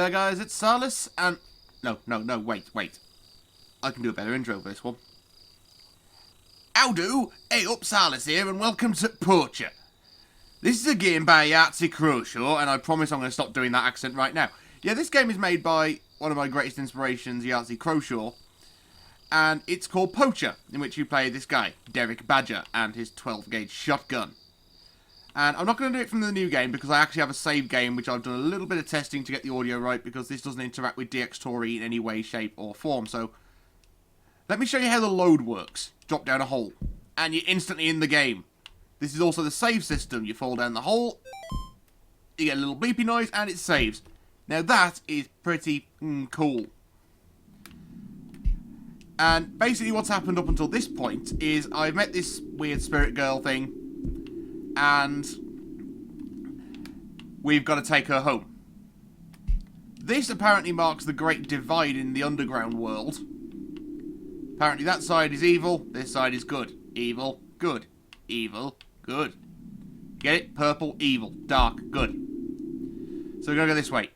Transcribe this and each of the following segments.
there guys, it's Salis, and... No, wait. I can do a better intro for this one. Howdo, hey up, Salis here, and welcome to Poacher. This is a game by Yhatzee Crowshaw, and I promise I'm going to stop doing that accent right now. Yeah, this game is made by one of my greatest inspirations, Yhatzee Crowshaw, and it's called Poacher, in which you play this guy, Derek Badger, and his 12-gauge shotgun. And I'm not going to do it from the new game, because I actually have a save game, which I've done a little bit of testing to get the audio right, because this doesn't interact with DxTory in any way, shape, or form. So, let me show you how the load works. Drop down a hole, and you're instantly in the game. This is also the save system. You fall down the hole, you get a little beepy noise, and it saves. Now that is pretty cool. And basically what's happened up until this point is I've met this weird spirit girl thing, and we've got to take her home. This apparently marks the great divide in the underground world. Apparently that side is evil, this side is good. Evil, good. Evil, good. Get it? Purple, evil. Dark, good. So we're going to go this way.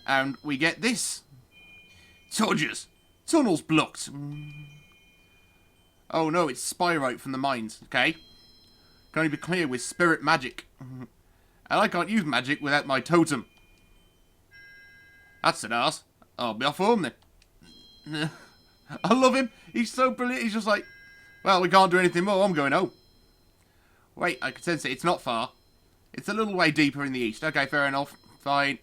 And we get this. Soldiers. Tunnels blocked. Oh no, it's Spyrite from the mines. Okay. Can only be clear with spirit magic. And I can't use magic without my totem. That's an arse. I'll be off home then. I love him. He's so brilliant. He's just like, well, we can't do anything more. I'm going home. Wait, I can sense it. It's not far. It's a little way deeper in the east. Okay, fair enough. Fine.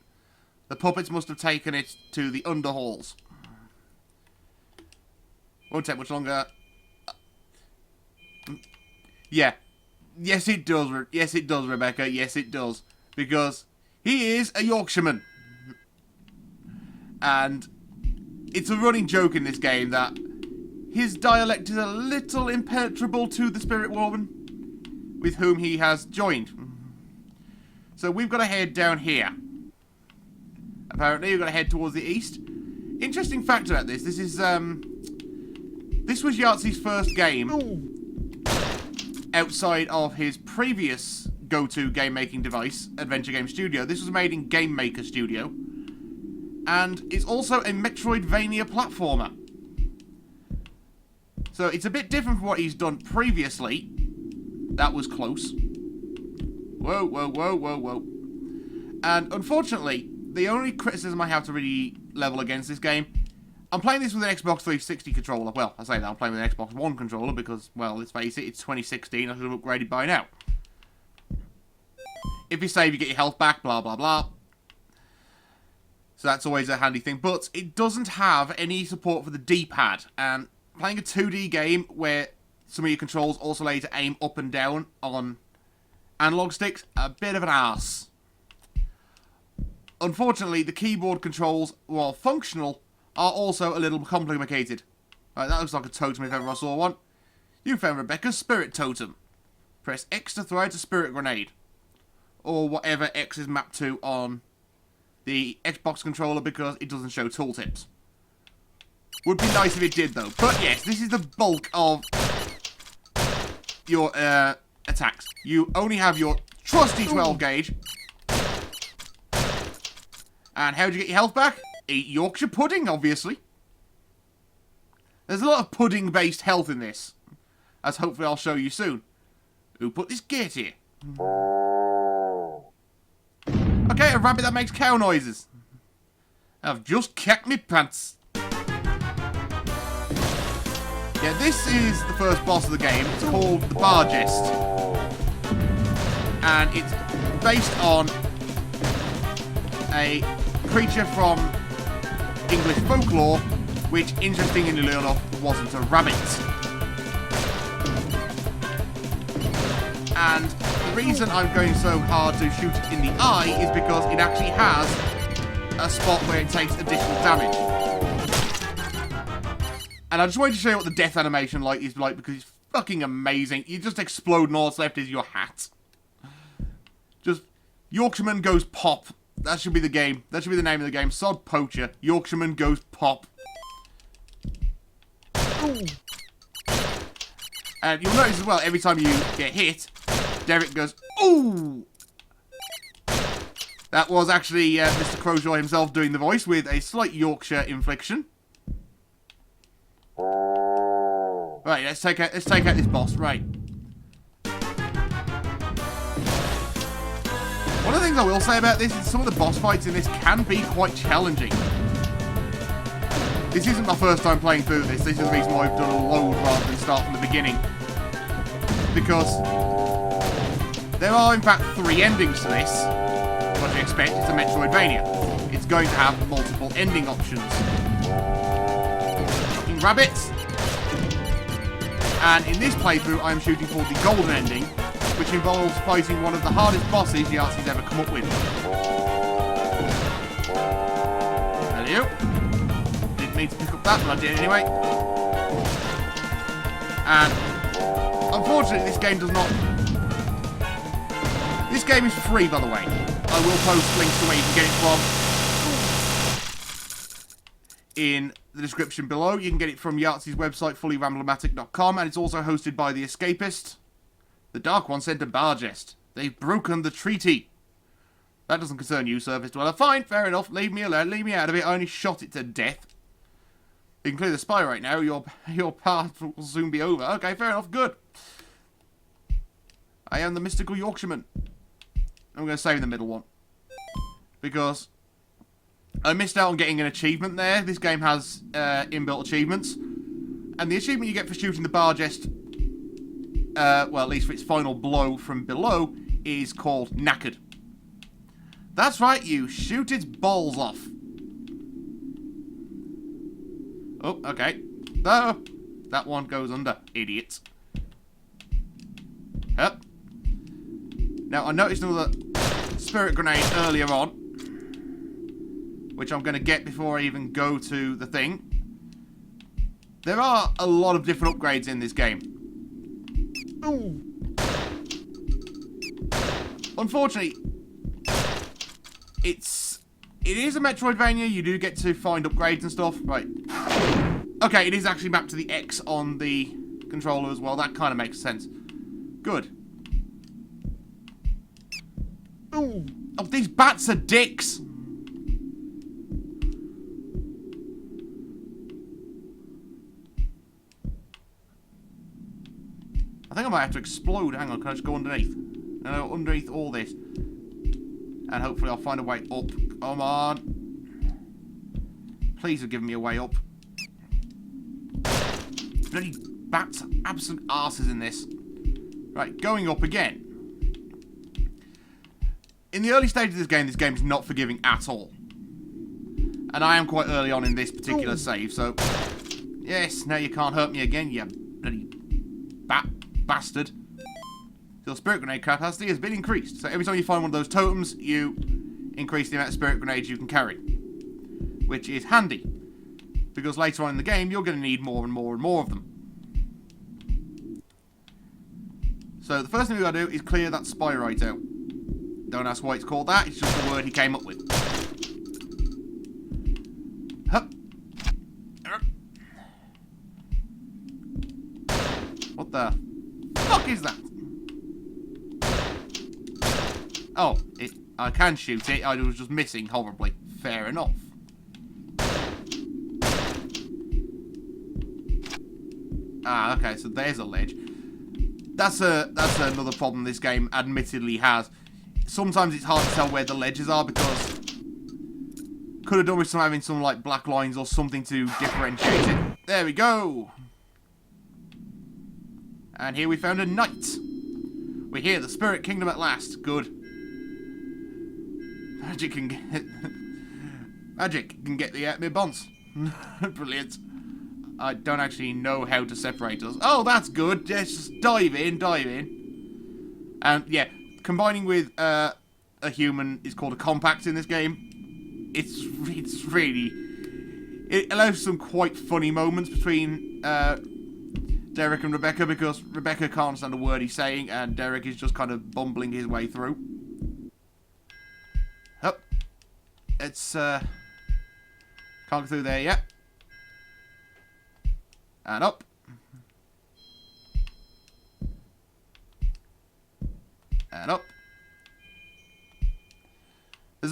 The puppets must have taken it to the underhalls. Won't take much longer. Yeah. Yes, it does. Yes, it does, Rebecca. Yes, it does. Because he is a Yorkshireman. And it's a running joke in this game that his dialect is a little impenetrable to the spirit woman with whom he has joined. So we've got to head down here. Apparently, we've got to head towards the east. Interesting fact about this. This is, this was Yahtzee's first game outside of his previous go-to game-making device, Adventure Game Studio. This was made in Game Maker Studio. And it's also a Metroidvania platformer. So it's a bit different from what he's done previously. That was close. Whoa. And unfortunately, the only criticism I have to really level against this game, I'm playing this with an Xbox 360 controller. Well, I say that, I'm playing with an Xbox One controller because, well, let's face it, it's 2016, I should have upgraded by now. If you save, you get your health back, blah, blah, blah. So that's always a handy thing. But it doesn't have any support for the D-pad. And playing a 2D game where some of your controls also allow you to aim up and down on analog sticks, a bit of an arse. Unfortunately, the keyboard controls, while functional, are also a little complicated. Right, that looks like a totem if ever I saw one. You found Rebecca's spirit totem. Press X to throw out a spirit grenade. Or whatever X is mapped to on the Xbox controller because it doesn't show tooltips. Would be nice if it did though. But yes, this is the bulk of your attacks. You only have your trusty 12 gauge. And how do you get your health back? Eat Yorkshire pudding, obviously. There's a lot of pudding-based health in this, as hopefully I'll show you soon. Who put this gate here? Okay, a rabbit that makes cow noises. I've just cacked me pants. Yeah, this is the first boss of the game. It's called the Bargest. And it's based on a creature from English folklore, which, interestingly enough, wasn't a rabbit. And the reason I'm going so hard to shoot it in the eye is because it actually has a spot where it takes additional damage. And I just wanted to show you what the death animation is like because it's fucking amazing. You just explode and all that's left is your hat. Just, Yorkshireman goes pop. That should be the game. That should be the name of the game. Sod Poacher. Yorkshireman goes pop. Ooh. And you'll notice as well, every time you get hit, Derek goes, ooh! That was actually Mr. Crowshaw himself doing the voice with a slight Yorkshire inflection. Right, let's take out this boss. Right. One of the things I will say about this is some of the boss fights in this can be quite challenging. This isn't my first time playing through this. This is the reason why I've done a load rather than start from the beginning. Because there are, in fact, 3 endings to this. What you expect, it's a Metroidvania. It's going to have multiple ending options. Fucking rabbits! And in this playthrough, I'm shooting for the golden ending, which involves fighting one of the hardest bosses Yhatzeen's ever come up with. Hello? Didn't mean to pick up that, but I did anyway. And unfortunately, this game does not... This game is free, by the way. I will post links to where you can get it from in the description below. You can get it from Yhatzeen's website, fullyramblomatic.com, and it's also hosted by The Escapist. The Dark One sent a bargest. They've broken the treaty. That doesn't concern you, Surface Dweller. Fine, fair enough. Leave me alone. Leave me out of it. I only shot it to death. You can clear the spy right now. Your path will soon be over. Okay, fair enough. Good. I am the mystical Yorkshireman. I'm going to save the middle one. Because I missed out on getting an achievement there. This game has inbuilt achievements. And the achievement you get for shooting the bargest, well, at least for its final blow from below, is called Knackered. That's right, you shoot its balls off. Oh, okay. Oh, that one goes under, idiots. Yep. Now, I noticed another spirit grenade earlier on, which I'm going to get before I even go to the thing. There are a lot of different upgrades in this game. Ooh. Unfortunately, it is a Metroidvania. You do get to find upgrades and stuff. Right. Okay, it is actually mapped to the X on the controller as well. That kind of makes sense. Good. Ooh. Oh, these bats are dicks. I think I might have to explode. Hang on, can I just go underneath? No, underneath all this. And hopefully I'll find a way up. Come on. Please have given me a way up. Bloody bats are absolute arses in this. Right, going up again. In the early stages of this game is not forgiving at all. And I am quite early on in this particular save, so... Yes, now you can't hurt me again, you bloody bat bastard. Your spirit grenade capacity has been increased. So every time you find one of those totems, you increase the amount of spirit grenades you can carry. Which is handy. Because later on in the game, you're going to need more and more and more of them. So the first thing we've got to do is clear that spy right out. Don't ask why it's called that, it's just the word he came up with. Hup. What the fuck is that? Oh, I can shoot it, I was just missing horribly. Fair enough. Ah, okay, so there's a ledge. That's another problem this game admittedly has. Sometimes it's hard to tell where the ledges are because could have done with having some like black lines or something to differentiate it. There we go. And here we found a knight. We're here, the Spirit Kingdom at last. Good. Magic can get the mid-bonds. Brilliant. I don't actually know how to separate us. Oh, that's good. Just dive in. And yeah, combining with a human is called a compact in this game. It's really... It allows some quite funny moments between Derek and Rebecca, because Rebecca can't understand a word he's saying, and Derek is just kind of bumbling his way through. Up. It's, can't go through there yet. And up. And up.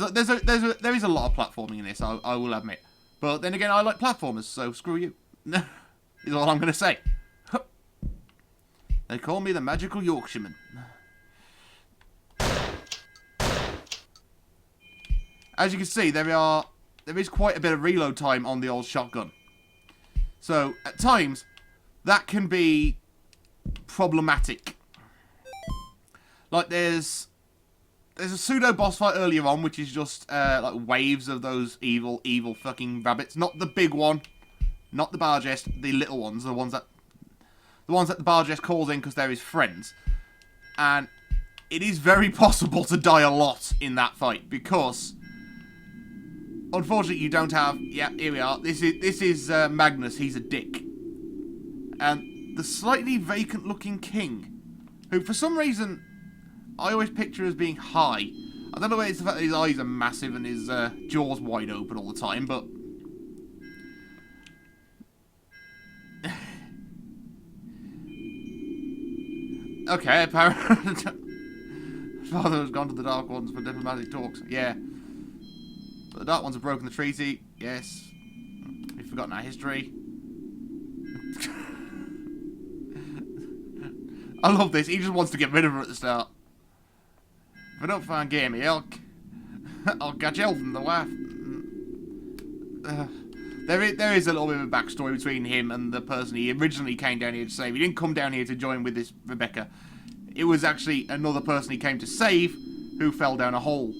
There is a lot of platforming in this, I will admit. But then again, I like platformers, so screw you. Is all I'm going to say. They call me the Magical Yorkshireman. As you can see, there is quite a bit of reload time on the old shotgun. So, at times, that can be problematic. Like, there's a pseudo boss fight earlier on, which is just like waves of those evil fucking rabbits. Not the big one, not the Bargest, the little ones, the ones that the Bargest calls in because they're his friends. And it is very possible to die a lot in that fight because, unfortunately, you don't have. Yeah, here we are. This is Magnus. He's a dick, and the slightly vacant-looking king, who for some reason I always picture as being high. I don't know whether it's the fact that his eyes are massive and his jaws wide open all the time, but okay, apparently father has gone to the Dark Ones for diplomatic talks. Yeah, but the Dark Ones have broken the treaty. Yes, we've forgotten our history. I love this. He just wants to get rid of her at the start. If I don't find Gamey, I'll catch Elf and the wife. There is a little bit of a backstory between him and the person he originally came down here to save. He didn't come down here to join with this Rebecca. It was actually another person he came to save who fell down a hole.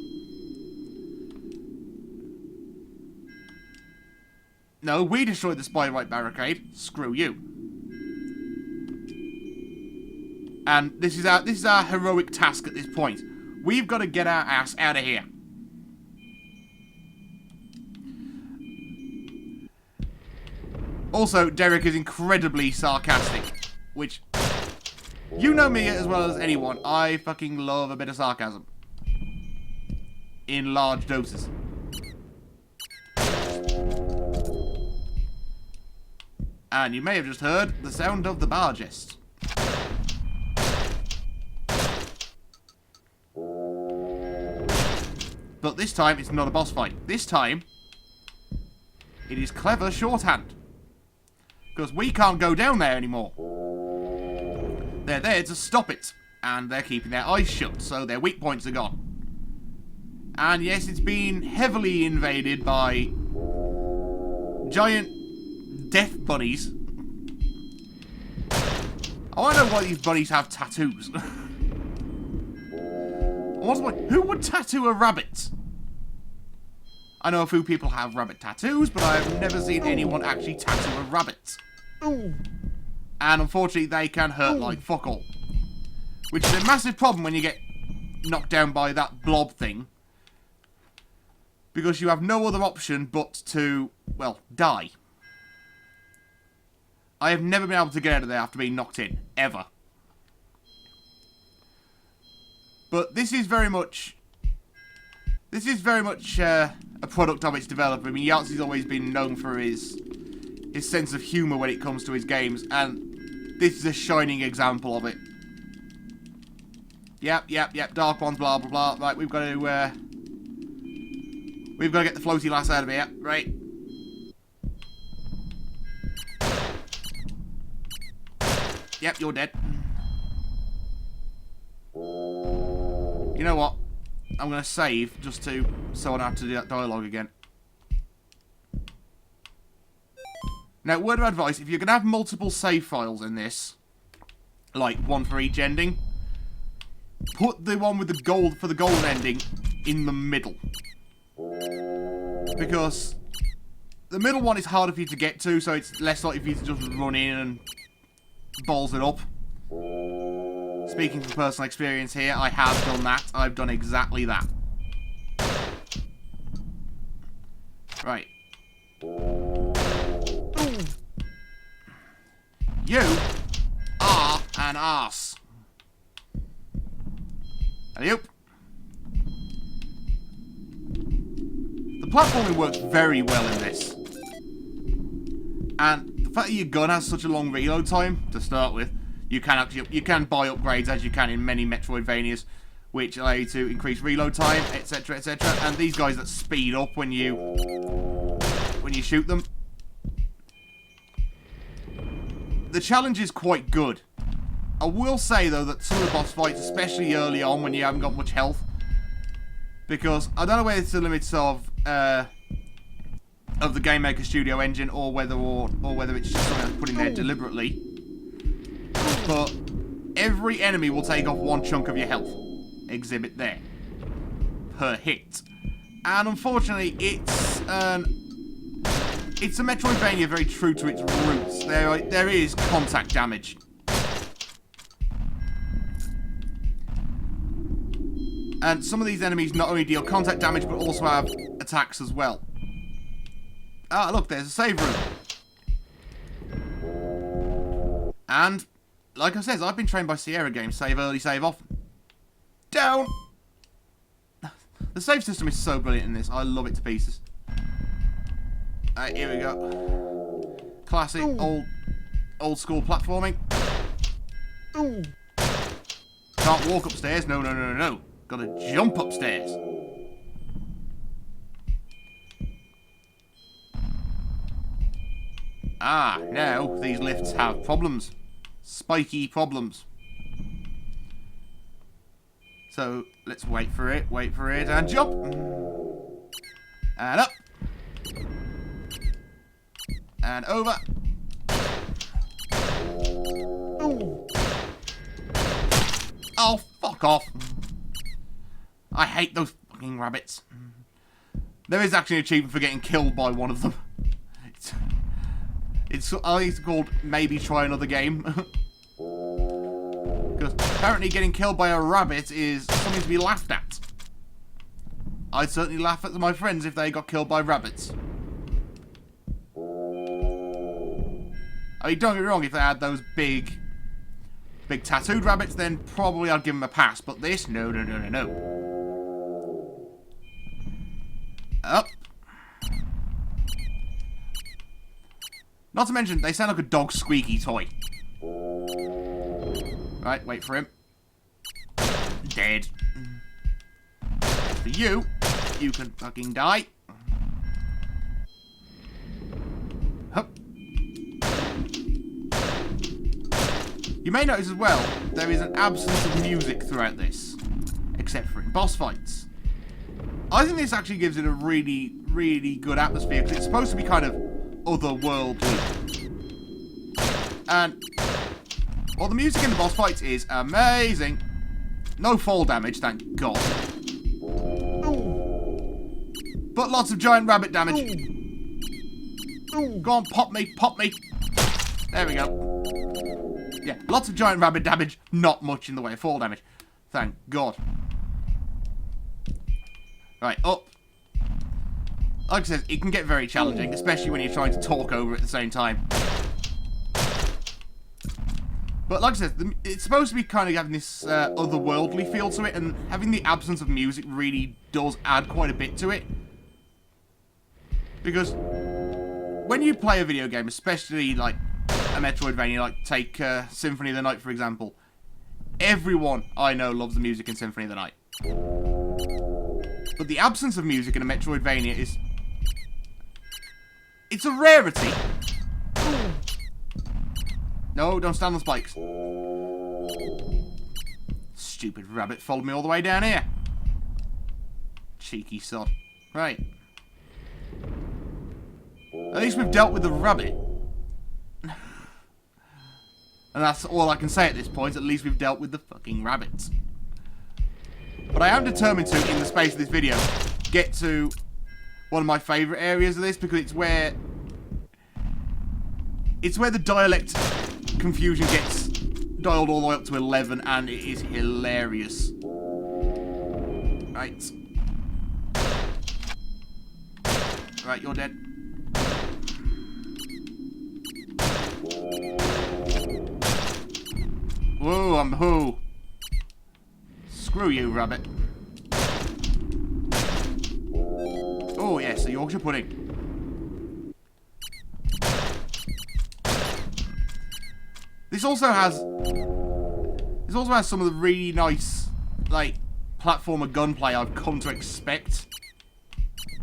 No, we destroyed the Spy-Right barricade. Screw you. And this is our heroic task at this point. We've got to get our ass out of here. Also, Derek is incredibly sarcastic, which, you know me as well as anyone, I fucking love a bit of sarcasm. In large doses. And you may have just heard the sound of the Bargest. But this time, it's not a boss fight. This time, it is clever shorthand. Because we can't go down there anymore. They're there to stop it. And they're keeping their eyes shut, so their weak points are gone. And yes, it's been heavily invaded by giant death bunnies. I want to know why these bunnies have tattoos. Who would tattoo a rabbit? I know a few people have rabbit tattoos, but I've never seen anyone actually tattoo a rabbit. Ooh. And unfortunately, they can hurt like fuck all. Which is a massive problem when you get knocked down by that blob thing. Because you have no other option but to, well, die. I have never been able to get out of there after being knocked in. Ever. But this is very much a product of its developer. I mean, Yhatzee's always been known for his sense of humour when it comes to his games, and this is a shining example of it. Yep, Dark Ones, blah, blah, blah. Right, we've got to get the floaty lass out of here, right? Yep, you're dead. You know what? I'm going to save just so I don't have to do that dialogue again. Now, word of advice, if you're going to have multiple save files in this, like one for each ending, put the one with the gold for the golden ending in the middle. Because the middle one is harder for you to get to, so it's less likely for you to just run in and balls it up. Speaking from personal experience here, I have done that. I've done exactly that. Right. You are an arse. Alley-oop. The platforming works very well in this. And the fact that your gun has such a long reload time, to start with, you can buy upgrades as you can in many Metroidvanias, which allow you to increase reload time, etc., etc. And these guys that speed up when you shoot them. The challenge is quite good. I will say, though, that some of the boss fights, especially early on when you haven't got much health, because I don't know whether it's the limits of the Game Maker Studio engine or whether it's just something that's put in there deliberately, but every enemy will take off one chunk of your health. Exhibit there. Per hit. And unfortunately, it's a Metroidvania very true to its roots. There is contact damage. And some of these enemies not only deal contact damage, but also have attacks as well. Ah, look, there's a save room. And, like I said, I've been trained by Sierra Games, save early, save often. Down! The save system is so brilliant in this, I love it to pieces. Alright, here we go. Classic, old school platforming. Can't walk upstairs, no. Gotta jump upstairs. Ah, now these lifts have problems. Spiky problems. So, let's wait for it, and jump! And up! And over! Oh, fuck off! I hate those fucking rabbits. There is actually an achievement for getting killed by one of them. It's I think it's called Maybe Try Another Game. Because apparently getting killed by a rabbit is something to be laughed at. I'd certainly laugh at my friends if they got killed by rabbits. I mean, don't get me wrong, if they had those big tattooed rabbits, then probably I'd give them a pass. But this, no. Up. Not to mention, they sound like a dog's squeaky toy. Right, wait for him. Dead. For you can fucking die. Hup. You may notice as well, there is an absence of music throughout this. Except for in boss fights. I think this actually gives it a really, really good atmosphere, because it's supposed to be kind of otherworldly. And, well, the music in the boss fights is amazing. No fall damage, thank God. But lots of giant rabbit damage. Go on, pop me. There we go. Yeah, lots of giant rabbit damage, not much in the way of fall damage. Thank God. Right, up. Like I said, it can get very challenging, especially when you're trying to talk over at the same time. But like I said, it's supposed to be kind of having this otherworldly feel to it, and having the absence of music really does add quite a bit to it. Because when you play a video game, especially like a Metroidvania, like take Symphony of the Night for example, everyone I know loves the music in Symphony of the Night. But the absence of music in a Metroidvania is... it's a rarity. No, don't stand on spikes. Stupid rabbit followed me all the way down here. Cheeky sod. Right. At least we've dealt with the rabbit. And that's all I can say at this point. At least we've dealt with the fucking rabbits. But I am determined to, in the space of this video, get to one of my favourite areas of this, because it's where the dialect confusion gets dialed all the way up to 11, and it is hilarious. Right. Right, you're dead. Whoa, I'm who? Screw you, rabbit. Oh yes, the Yorkshire pudding. This also has some of the really nice, like, platformer gunplay I've come to expect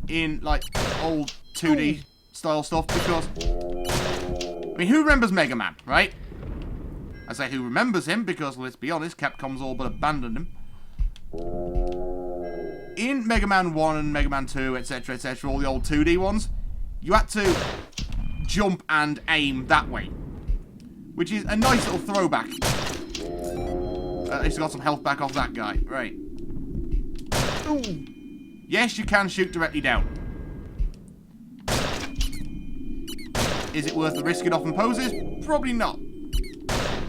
in, like, old 2D style stuff, because, I mean, who remembers Mega Man, right? I say who remembers him, because, let's be honest, Capcom's all but abandoned him. In Mega Man 1 and Mega Man 2, etc., etc., all the old 2D ones, you had to jump and aim that way, which is a nice little throwback. At least I got some health back off that guy. Right. Ooh. Yes, you can shoot directly down. Is it worth the risk it often poses? Probably not.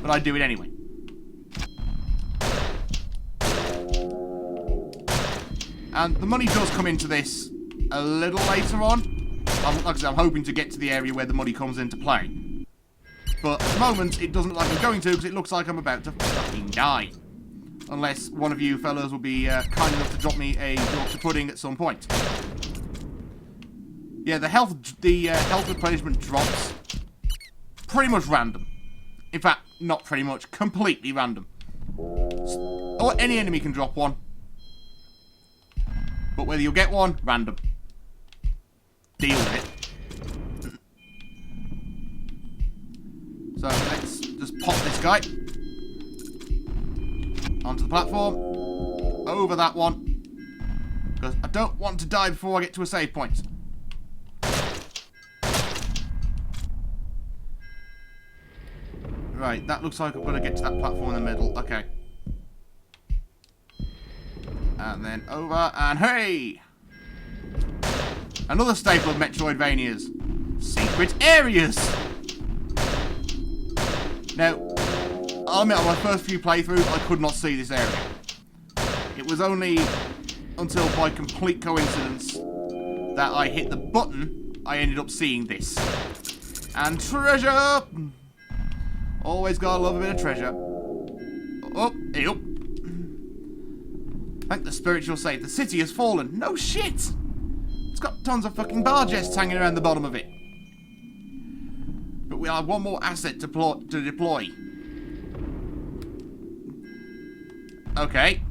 But I do it anyway. And the money does come into this a little later on. Like I said, I'm hoping to get to the area where the money comes into play. But at the moment, it doesn't look like I'm going to, because it looks like I'm about to fucking die. Unless one of you fellas will be kind enough to drop me a Yorkshire pudding at some point. Yeah, the health replenishment drops pretty much random. In fact, not pretty much, completely random. Or any enemy can drop one. But whether you'll get one, random. Deal with it. So let's just pop this guy onto the platform. Over that one. Because I don't want to die before I get to a save point. Right, that looks like I've got to get to that platform in the middle. Okay. And then over, and hey! Another staple of Metroidvanias. Secret areas! Now, I'll admit on my first few playthroughs, I could not see this area. It was only until by complete coincidence that I hit the button, I ended up seeing this. And treasure! Always gotta love a bit of treasure. Oh, hey up. Thank the spiritual saint, the city has fallen. No shit! It's got tons of fucking bar chests hanging around the bottom of it. But we have one more asset to deploy. Okay.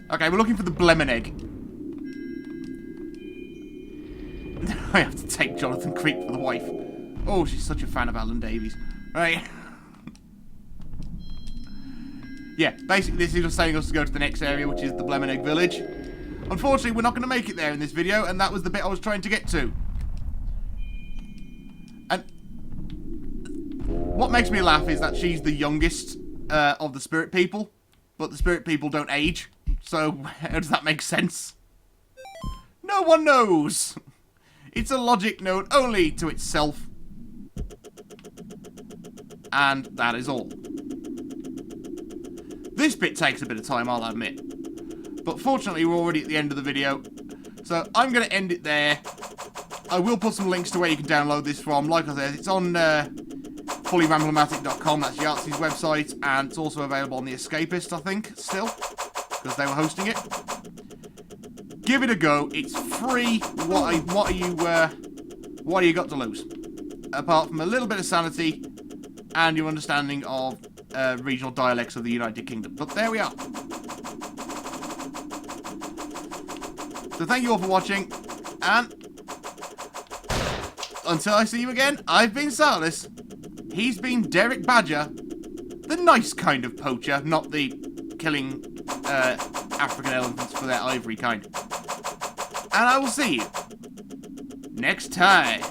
Okay, we're looking for the Blemon egg. I have to take Jonathan Creek for the wife. Oh, she's such a fan of Alan Davies. Right. Yeah, basically this is just saying us to go to the next area, which is the Blemon Egg Village. Unfortunately, we're not going to make it there in this video, and that was the bit I was trying to get to. And what makes me laugh is that she's the youngest of the spirit people, but the spirit people don't age. So, how does that make sense? No one knows! It's a logic known only to itself. And that is all. This bit takes a bit of time, I'll admit. But fortunately, we're already at the end of the video. So, I'm going to end it there. I will put some links to where you can download this from. Like I said, it's on fullyramblomatic.com. That's Yhatzee website. And it's also available on The Escapist, I think, still. Because they were hosting it. Give it a go. It's free. What are you got to lose? Apart from a little bit of sanity and your understanding of regional dialects of the United Kingdom. But there we are. So thank you all for watching, and until I see you again, I've been Salis. He's been Derek Badger, the nice kind of poacher, not the killing African elephants for their ivory kind. And I will see you next time.